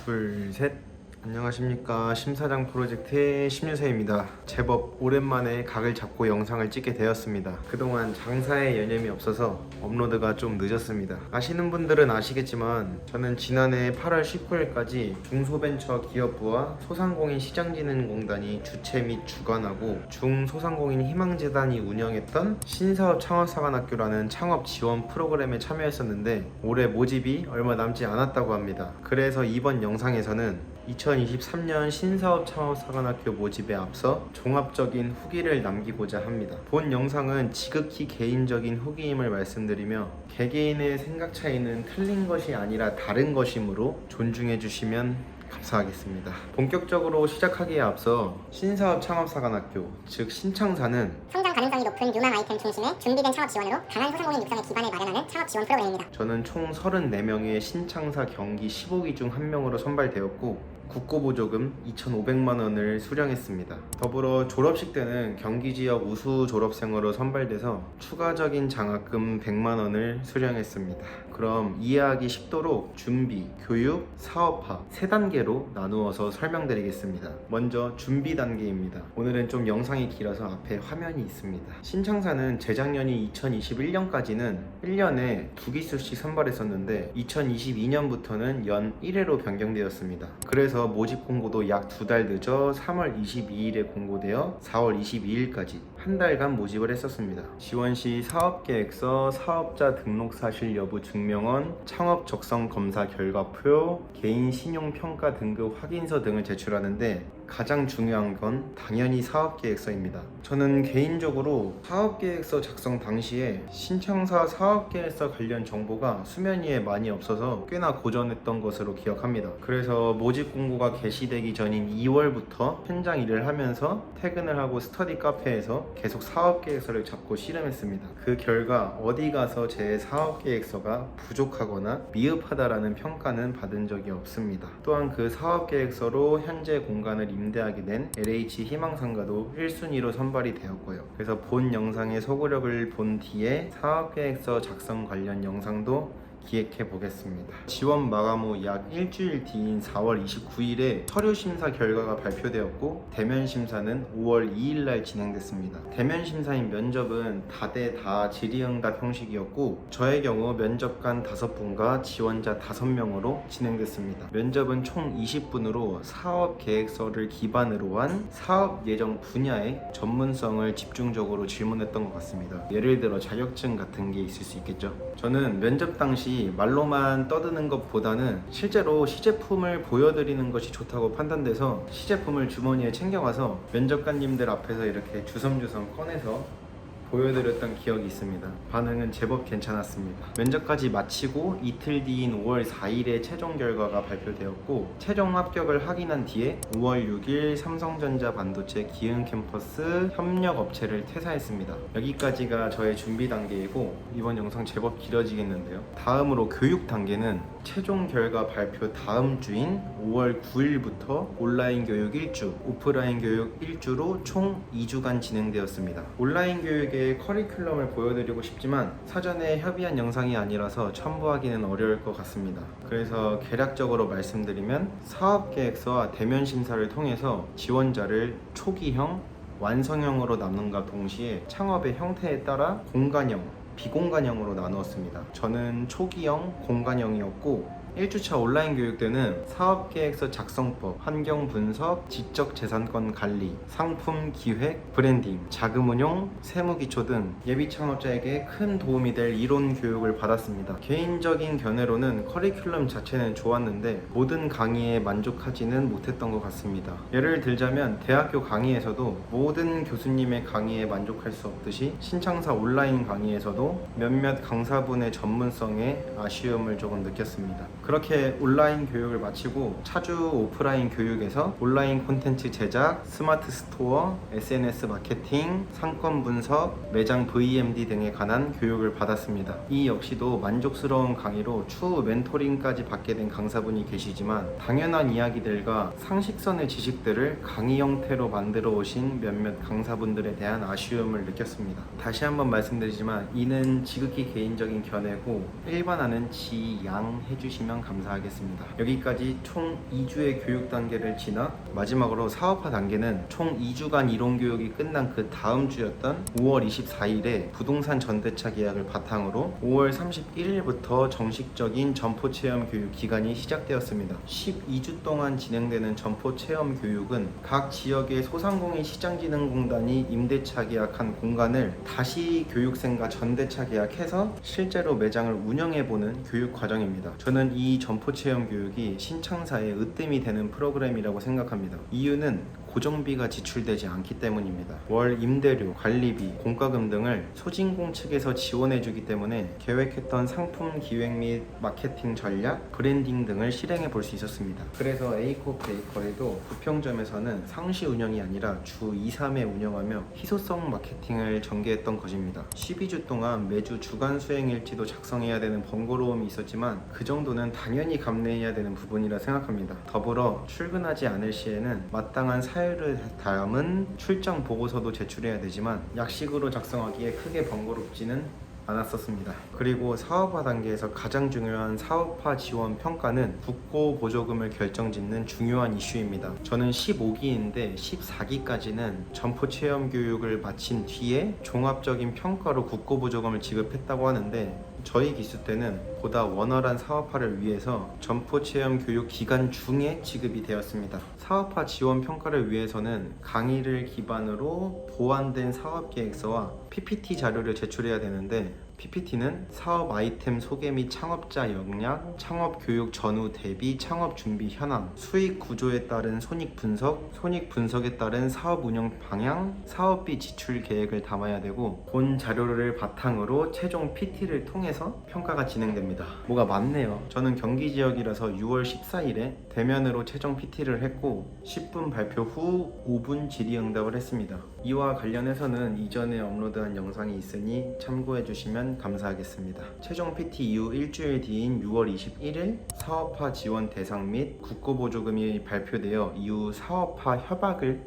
둘, 셋. 안녕하십니까. 심사장 프로젝트의 심유세입니다. 제법 오랜만에 각을 잡고 영상을 찍게 되었습니다. 그동안 장사에 여념이 없어서 업로드가 좀 늦었습니다. 아시는 분들은 아시겠지만 저는 지난해 8월 19일까지 중소벤처 기업부와 소상공인 시장진흥공단이 주최 및 주관하고 중소상공인 희망재단이 운영했던 신사업 창업사관학교라는 창업 지원 프로그램에 참여했었는데 올해 모집이 얼마 남지 않았다고 합니다. 그래서 이번 영상에서는 2023년 신사업 창업사관학교 모집에 앞서 종합적인 후기를 남기고자 합니다. 본 영상은 지극히 개인적인 후기임을 말씀드리며 개개인의 생각 차이는 틀린 것이 아니라 다른 것이므로 존중해 주시면 감사하겠습니다. 본격적으로 시작하기에 앞서 신사업 창업사관학교, 즉 신창사는 성장 가능성이 높은 유망 아이템 중심의 준비된 창업 지원으로 강한 소상공인 육성의 기반을 마련하는 창업 지원 프로그램입니다. 저는 총 34명의 신창사 경기 15기 중 1명으로 선발되었고 국고보조금 2,500만 원을 수령했습니다. 더불어 졸업식 때는 경기 지역 우수 졸업생으로 선발돼서 추가적인 장학금 100만 원을 수령했습니다. 그럼 이해하기 쉽도록 준비, 교육, 사업화 3단계로 나누어서 설명드리겠습니다. 먼저 준비 단계입니다. 오늘은 좀 영상이 길어서 앞에 화면이 있습니다. 신창사는 재작년이 2021년까지는 1년에 2기수씩 선발했었는데 2022년부터는 연 1회로 변경되었습니다. 그래서 모집 공고도 약 2달 늦어 3월 22일에 공고되어 4월 22일까지 한 달간 모집을 했었습니다. 지원 시 사업계획서, 사업자 등록 사실 여부 증명원, 창업 적성 검사 결과표, 개인 신용 평가 등급 확인서 등을 제출하는데 가장 중요한 건 당연히 사업계획서입니다. 저는 개인적으로 사업계획서 작성 당시에 신창사 사업계획서 관련 정보가 수면 위에 많이 없어서 꽤나 고전했던 것으로 기억합니다. 그래서 모집 공고가 게시되기 전인 2월부터 현장 일을 하면서 퇴근을 하고 스터디 카페에서 계속 사업계획서를 잡고 씨름했습니다. 그 결과 어디 가서 제 사업계획서가 부족하거나 미흡하다라는 평가는 받은 적이 없습니다. 또한 그 사업계획서로 현재 공간을 임대하게 된 LH 희망상가도 1순위로 선발이 되었고요. 그래서 본 영상의 소구력을 본 뒤에 사업계획서 작성 관련 영상도 기획해 보겠습니다. 지원 마감 후 약 일주일 뒤인 4월 29일에 서류 심사 결과가 발표되었고 대면 심사는 5월 2일날 진행됐습니다. 대면 심사인 면접은 다대다 질의응답 형식이었고 저의 경우 면접관 5분과 지원자 5명으로 진행됐습니다. 면접은 총 20분으로 사업 계획서를 기반으로 한 사업 예정 분야의 전문성을 집중적으로 질문했던 것 같습니다. 예를 들어 자격증 같은 게 있을 수 있겠죠. 저는 면접 당시 말로만 떠드는 것보다는 실제로 시제품을 보여드리는 것이 좋다고 판단돼서 시제품을 주머니에 챙겨가서 면접관님들 앞에서 이렇게 주섬주섬 꺼내서 보여드렸던 기억이 있습니다. 반응은 제법 괜찮았습니다. 면접까지 마치고 이틀 뒤인 5월 4일에 최종 결과가 발표되었고 최종 합격을 확인한 뒤에 5월 6일 삼성전자 반도체 기흥 캠퍼스 협력업체를 퇴사했습니다. 여기까지가 저의 준비 단계이고 이번 영상 제법 길어지겠는데요. 다음으로 교육 단계는 최종 결과 발표 다음 주인 5월 9일부터 온라인 교육 1주, 오프라인 교육 1주로 총 2주간 진행되었습니다. 온라인 교육의 커리큘럼을 보여드리고 싶지만 사전에 협의한 영상이 아니라서 첨부하기는 어려울 것 같습니다. 그래서 개략적으로 말씀드리면 사업계획서와 대면 심사를 통해서 지원자를 초기형, 완성형으로 나눈과 동시에 창업의 형태에 따라 공간형, 비공간형으로 나누었습니다. 저는 초기형, 공간형이었고 1주차 온라인 교육 때는 사업계획서 작성법, 환경 분석, 지적재산권 관리, 상품 기획, 브랜딩, 자금운용, 세무기초 등 예비 창업자에게 큰 도움이 될 이론 교육을 받았습니다. 개인적인 견해로는 커리큘럼 자체는 좋았는데 모든 강의에 만족하지는 못했던 것 같습니다. 예를 들자면 대학교 강의에서도 모든 교수님의 강의에 만족할 수 없듯이 신창사 온라인 강의에서도 몇몇 강사분의 전문성에 아쉬움을 조금 느꼈습니다. 그렇게 온라인 교육을 마치고 차주 오프라인 교육에서 온라인 콘텐츠 제작, 스마트 스토어, SNS 마케팅, 상권 분석, 매장 VMD 등에 관한 교육을 받았습니다. 이 역시도 만족스러운 강의로 추후 멘토링까지 받게 된 강사분이 계시지만 당연한 이야기들과 상식선의 지식들을 강의 형태로 만들어 오신 몇몇 강사분들에 대한 아쉬움을 느꼈습니다. 다시 한번 말씀드리지만 이는 지극히 개인적인 견해고 일반화는 지양해 주시면 해주시면 감사하겠습니다. 여기까지 총 2주의 교육 단계를 지나 마지막으로 사업화 단계는 총 2주간 이론 교육이 끝난 그 다음 주였던 5월 24일에 부동산 전대차 계약을 바탕으로 5월 31일부터 정식적인 점포 체험 교육 기간이 시작되었습니다. 12주 동안 진행되는 점포 체험 교육은 각 지역의 소상공인 시장진흥공단이 임대차 계약한 공간을 다시 교육생과 전대차 계약해서 실제로 매장을 운영해보는 교육 과정입니다. 저는 이 점포 체험 교육이 신창사의 으뜸이 되는 프로그램이라고 생각합니다. 이유는 고정비가 지출되지 않기 때문입니다. 월 임대료, 관리비, 공과금 등을 소진공 측에서 지원해주기 때문에 계획했던 상품 기획 및 마케팅 전략, 브랜딩 등을 실행해 볼 수 있었습니다. 그래서 에이코 베이커리도 부평점에서는 상시 운영이 아니라 주 2, 3회 운영하며 희소성 마케팅을 전개했던 것입니다. 12주 동안 매주 주간 수행일지도 작성해야 되는 번거로움이 있었지만 그 정도는 당연히 감내해야 되는 부분이라 생각합니다. 더불어 출근하지 않을 시에는 마땅한 사유를 담은 출장 보고서도 제출해야 되지만 약식으로 작성하기에 크게 번거롭지는 않았었습니다. 그리고 사업화 단계에서 가장 중요한 사업화 지원 평가는 국고 보조금을 결정짓는 중요한 이슈입니다. 저는 15기인데 14기까지는 점포 체험 교육을 마친 뒤에 종합적인 평가로 국고 보조금을 지급했다고 하는데 저희 기수 때는 보다 원활한 사업화를 위해서 점포 체험 교육 기간 중에 지급이 되었습니다. 사업화 지원 평가를 위해서는 강의를 기반으로 보완된 사업 계획서와 PPT 자료를 제출해야 되는데 PPT는 사업 아이템 소개 및 창업자 역량, 창업 교육 전후 대비, 창업 준비 현황, 수익 구조에 따른 손익 분석, 손익 분석에 따른 사업 운영 방향, 사업비 지출 계획을 담아야 되고 본 자료를 바탕으로 최종 PT를 통해서 평가가 진행됩니다. 뭐가 많네요. 저는 경기 지역이라서 6월 14일에 대면으로 최종 PT를 했고 10분 발표 후 5분 질의응답을 했습니다. 이와 관련해서는 이전에 업로드한 영상이 있으니 참고해 주시면 감사하겠습니다. 최종 PT 이후 일주일 뒤인 6월 21일 사업화 지원 대상 및 국고 보조금이 발표되어 이후 사업화 협약을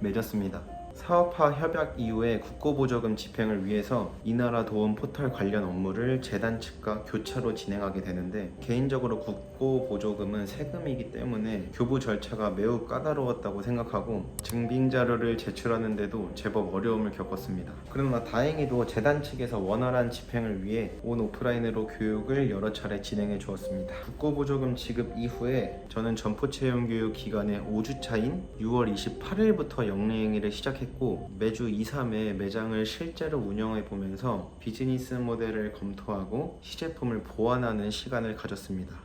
맺었습니다. 사업화 협약 이후에 국고보조금 집행을 위해서 이나라 도움 포털 관련 업무를 재단 측과 교차로 진행하게 되는데 개인적으로 국고보조금은 세금이기 때문에 교부 절차가 매우 까다로웠다고 생각하고 증빙 자료를 제출하는데도 제법 어려움을 겪었습니다. 그러나 다행히도 재단 측에서 원활한 집행을 위해 온 오프라인으로 교육을 여러 차례 진행해 주었습니다. 국고보조금 지급 이후에 저는 점포체험교육 기간의 5주차인 6월 28일부터 영리행위를 시작했고 매주 2, 3회 매장을 실제로 운영해 보면서 비즈니스 모델을 검토하고 시제품을 보완하는 시간을 가졌습니다.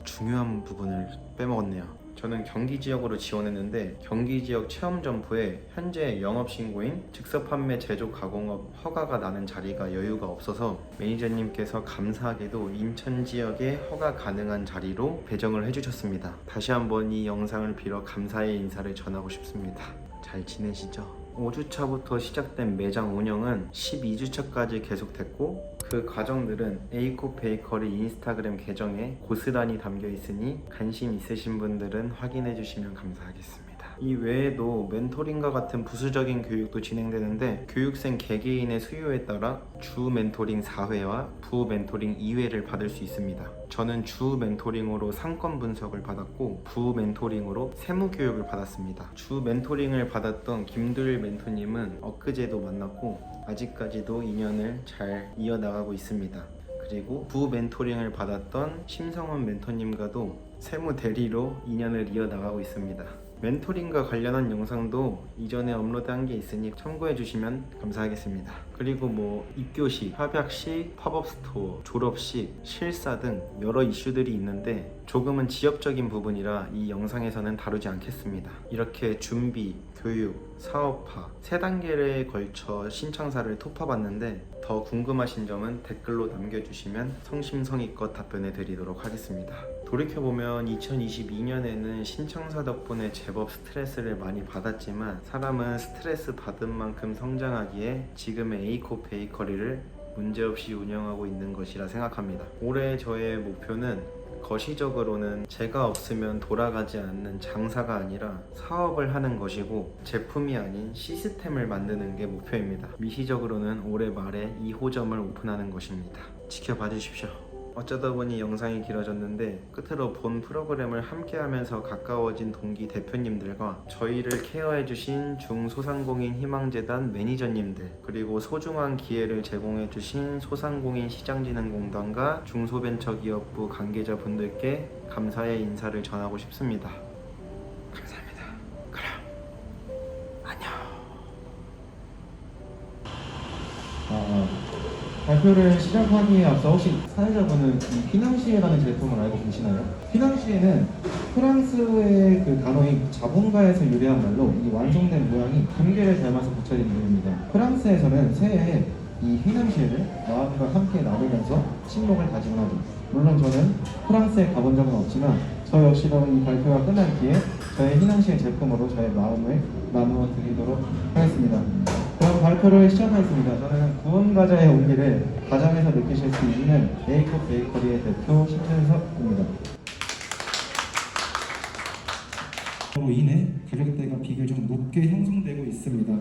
중요한 부분을 빼먹었네요. 저는 경기 지역으로 지원했는데 경기 지역 체험 점포에 현재 영업 신고인 즉석 판매 제조 가공업 허가가 나는 자리가 여유가 없어서 매니저님께서 감사하게도 인천 지역에 허가 가능한 자리로 배정을 해주셨습니다. 다시 한번 이 영상을 빌어 감사의 인사를 전하고 싶습니다. 잘 지내시죠? 5주차부터 시작된 매장 운영은 12주차까지 계속됐고 그 과정들은 에이코 베이커리 인스타그램 계정에 고스란히 담겨 있으니 관심 있으신 분들은 확인해 주시면 감사하겠습니다. 이 외에도 멘토링과 같은 부수적인 교육도 진행되는데 교육생 개개인의 수요에 따라 주 멘토링 4회와 부 멘토링 2회를 받을 수 있습니다. 저는 주 멘토링으로 상권 분석을 받았고 부 멘토링으로 세무 교육을 받았습니다. 주 멘토링을 받았던 김두일 멘토님은 엊그제도 만났고 아직까지도 인연을 잘 이어나가고 있습니다. 그리고 부 멘토링을 받았던 심성원 멘토님과도 세무 대리로 인연을 이어나가고 있습니다. 멘토링과 관련한 영상도 이전에 업로드한 게 있으니 참고해 주시면 감사하겠습니다. 그리고 입교식, 협약식, 팝업 스토어, 졸업식, 실사 등 여러 이슈들이 있는데 조금은 지역적인 부분이라 이 영상에서는 다루지 않겠습니다. 이렇게 준비, 교육, 사업화 3단계에 걸쳐 신창사를 토파봤는데 더 궁금하신 점은 댓글로 남겨주시면 성심성의껏 답변해 드리도록 하겠습니다. 돌이켜보면 2022년에는 신창사 덕분에 제법 스트레스를 많이 받았지만 사람은 스트레스 받은 만큼 성장하기에 지금의 에이코 베이커리를 문제없이 운영하고 있는 것이라 생각합니다. 올해 저의 목표는 거시적으로는 제가 없으면 돌아가지 않는 장사가 아니라 사업을 하는 것이고 제품이 아닌 시스템을 만드는 게 목표입니다. 미시적으로는 올해 말에 2호점을 오픈하는 것입니다. 지켜봐 주십시오. 어쩌다 보니 영상이 길어졌는데 끝으로 본 프로그램을 함께하면서 가까워진 동기 대표님들과 저희를 케어해주신 중소상공인 희망재단 매니저님들, 그리고 소중한 기회를 제공해주신 소상공인 시장진흥공단과 중소벤처기업부 관계자분들께 감사의 인사를 전하고 싶습니다. 감사합니다. 그럼 안녕. 발표를 시작하기에 앞서 혹시 사회자분은 이 휘낭시에라는 제품을 알고 계시나요? 휘낭시에는 프랑스의 그 단어인 자본가에서 유래한 말로 이 완성된 모양이 금괴를 닮아서 붙여진 이름입니다. 프랑스에서는 새해에 이 휘낭시에를 마음과 함께 나누면서 친목을 다지곤 하죠. 물론 저는 프랑스에 가본 적은 없지만 저 역시도 이 발표가 끝난 뒤에 저의 휘낭시에 제품으로 저의 마음을 나누어 드리도록 하겠습니다. 그럼 발표를 시작하겠습니다. 저는 구운 과자의 온기를 가정에서 느끼실 수 있는 에이콥 베이커리의 대표 신준석입니다. 로 인해 가격대가 비교적 높게 형성되고 있습니다.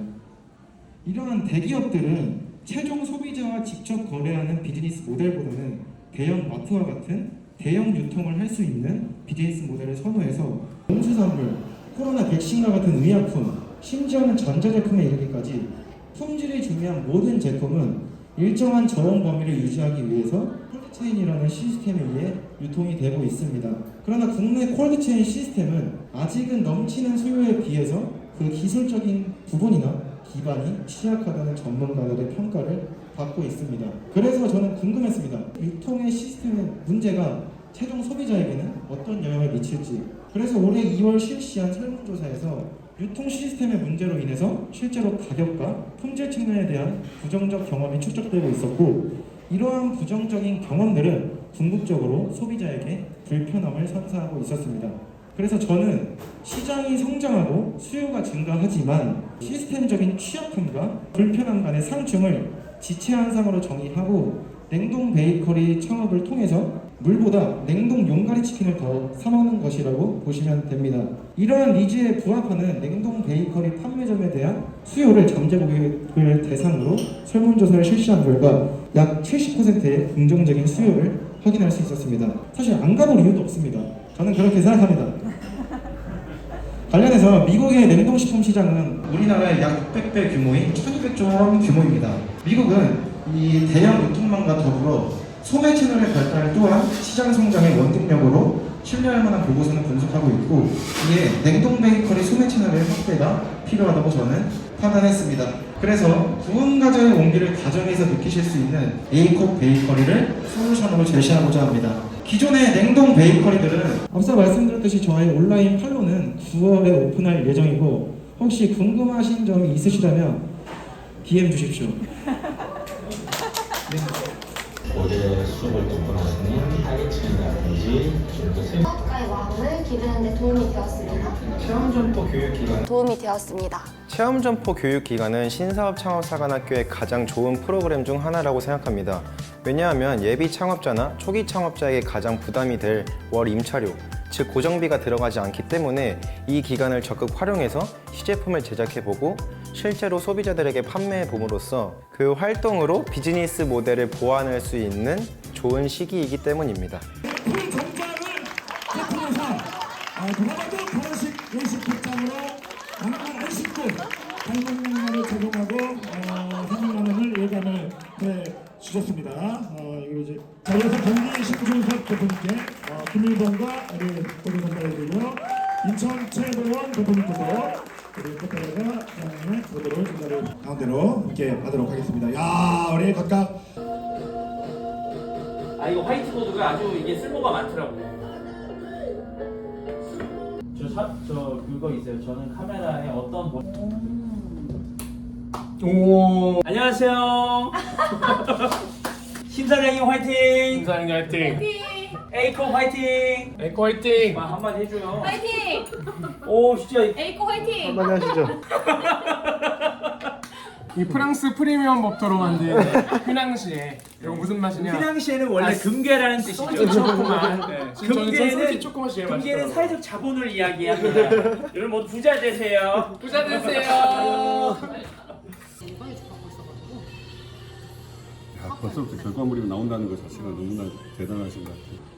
이러한 대기업들은 최종 소비자와 직접 거래하는 비즈니스 모델보다는 대형 마트와 같은 대형 유통을 할 수 있는 비즈니스 모델을 선호해서 공수산물, 코로나 백신과 같은 의약품, 심지어는 전자제품에 이르기까지 품질이 중요한 모든 제품은 일정한 저온 범위를 유지하기 위해서 콜드체인이라는 시스템에 의해 유통이 되고 있습니다. 그러나 국내 콜드체인 시스템은 아직은 넘치는 수요에 비해서 그 기술적인 부분이나 기반이 취약하다는 전문가들의 평가를 받고 있습니다. 그래서 저는 궁금했습니다. 유통의 시스템의 문제가 최종 소비자에게는 어떤 영향을 미칠지. 그래서 올해 2월 실시한 설문조사에서 유통 시스템의 문제로 인해서 실제로 가격과 품질 측면에 대한 부정적 경험이 축적되고 있었고, 이러한 부정적인 경험들은 궁극적으로 소비자에게 불편함을 선사하고 있었습니다. 그래서 저는 시장이 성장하고 수요가 증가하지만 시스템적인 취약함과 불편함 간의 상충을 지체한상으로 정의하고 냉동 베이커리 창업을 통해서 물보다 냉동 용가리 치킨을 더 사먹는 것이라고 보시면 됩니다. 이러한 니즈에 부합하는 냉동 베이커리 판매점에 대한 수요를 잠재고객을 대상으로 설문조사를 실시한 결과 약 70%의 긍정적인 수요를 확인할 수 있었습니다. 사실 안 가볼 이유도 없습니다. 저는 그렇게 생각합니다. 관련해서 미국의 냉동식품 시장은 우리나라의 약 600배 규모인 1200조 원 규모입니다. 미국은 이 대형 유통망과 더불어 소매 채널의 발달 또한 시장 성장의 원동력으로 신뢰할 만한 보고서는 분석하고 있고, 이에 냉동 베이커리 소매 채널의 확대가 필요하다고 저는 판단했습니다. 그래서 구운 과자의 온기를 가정에서 느끼실 수 있는 에이콥 베이커리를 솔루션으로 제시하고자 합니다. 기존의 냉동 베이커리들은 앞서 말씀드렸듯이 저의 온라인 판로는 9월에 오픈할 예정이고, 혹시 궁금하신 점이 있으시다면 DM 주십시오. 네. 고대 수업을 접근하시는 타겟층이라든지 좀더 사업가의 마음을 기르는 데 도움이 되었습니다. 체험점포 교육기관. 도움이 되었습니다. 체험점포 교육기관은 신사업 창업사관학교의 가장 좋은 프로그램 중 하나라고 생각합니다. 왜냐하면 예비 창업자나 초기 창업자에게 가장 부담이 될 월 임차료, 즉 고정비가 들어가지 않기 때문에 이 기간을 적극 활용해서 시제품을 제작해보고 실제로 소비자들에게 판매해봄으로써 그 활동으로 비즈니스 모델을 보완할 수 있는 좋은 시기이기 때문입니다. 그 정장을 제품에서 도마도 결혼식 외식 복장으로 안심꾼 8만 원을 제공하고 3만 원을 예단을 주셨습니다. 이거 이제 그래서 경기 신준석 대표님께 김일봉과 우리 고대 전달해드리고 인천 최도원 대표님께서 우리 꽃다리가 장의 모델을 전달을 가운데로 이렇게 하도록 하겠습니다. 야, 우리 각각 이거 화이트보드가 아주 이게 쓸모가 많더라고요. 저 그거 있어요. 저는 카메라에 어떤 오. 안녕하세요. 심사장님 화이팅. 심사장님 화이팅! 에이콥 화이팅. 에코 화이팅! 한마디 해줘요. 화이팅! 오 진짜. 에이코 화이팅! 한마디 하시죠. 이 프랑스 프리미엄 법도로 만든 휘낭시에 이거 무슨 맛이냐? 휘낭시에는 원래 금괴라는 뜻이죠. 솔티 초코만. 네. 지금 저는 솔티 초코맛이 제일 금괴는 맛있더라고요. 사회적 자본을 이야기합니다. 여러분 모두 부자 되세요. 부자 되세요. 벌써부터 결과물이 나온다는 것 자체가 너무나 대단하신 것 같아요.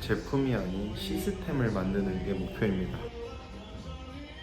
제품이 아닌 시스템을 만드는 게 목표입니다.